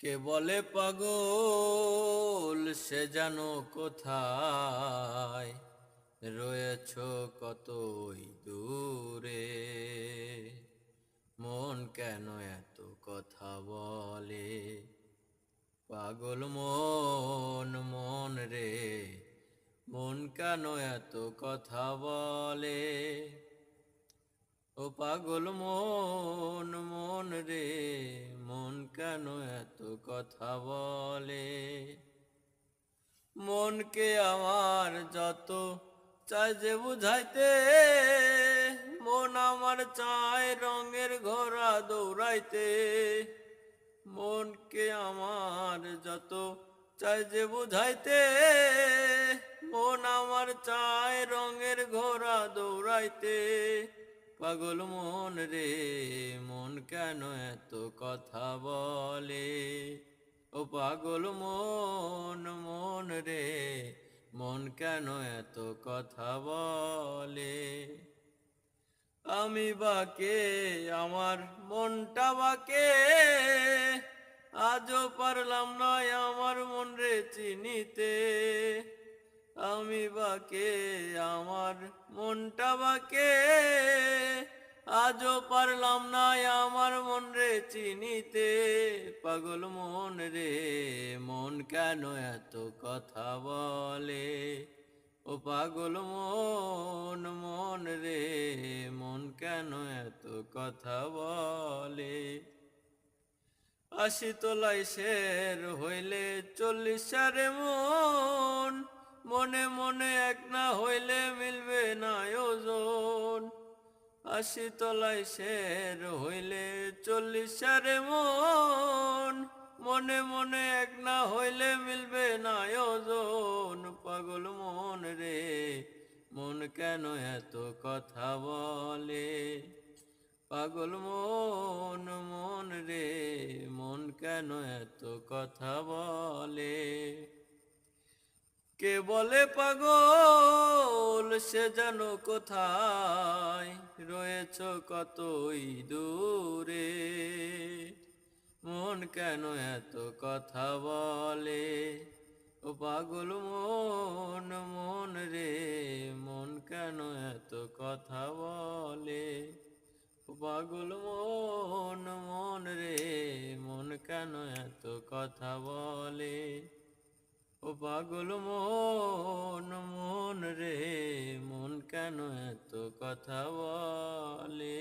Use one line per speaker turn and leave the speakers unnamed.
কে বলে পাগল সে জানো কোথায় রয়েছ কতই দূরে। মন কেন এত কথা বলে, পাগল মন মন রে, মন কেন এত কথা বলে। ও পাগল মন মন রে, মন কেন এত কথা বলে। মনকে আমার যত চাই যে বুঝাইতে, মন আমার চায় রঙের ঘোড়া দৌড়াইতে। মনকে আমার যত চাই যে বুঝাইতে, মন আমার চায় রঙের ঘোড়া দৌড়াইতে। পাগল মন রে, মন কেন এত কথা বলে। ও পাগল মন মন রে, মন কেন এত কথা বলে। আমি বাকে আমার মনটা বাকে, আজও পারলাম না আমার মন রে চিনিতে। আমি বাকে আমার মনটা বাকে, আজও পারলাম না আমার মন রে চিনিতে। পাগল মন রে, মন কেন এত কথা বলে। ও পাগল মন মন রে, মন কেন এত কথা বলে। ৮০ তলায় শের হইলে ৪০ সারে মন, মনে মনে এক না হইলে মিলবে না ওজন। ৮০ তলায় শের হইলে ৪০ সারে মন, মনে মনে এক না হইলে মিলবে না ওজন। পাগল মন রে, মন কেন এত কথা বলে। পাগল মন মন রে, মন কেন এত কথা বলে। কে বলে পাগল সে জানো কোথায় রয়েছ কতই দূরে। মন কেন এত কথা বলে। ও পাগল মন মন রে, মন কেন এত কথা বলে। ও পাগল মন মন রে, মন কেন এত কথা বলে। ও পাগল মন মন রে, মন কেন এত কথা বলে।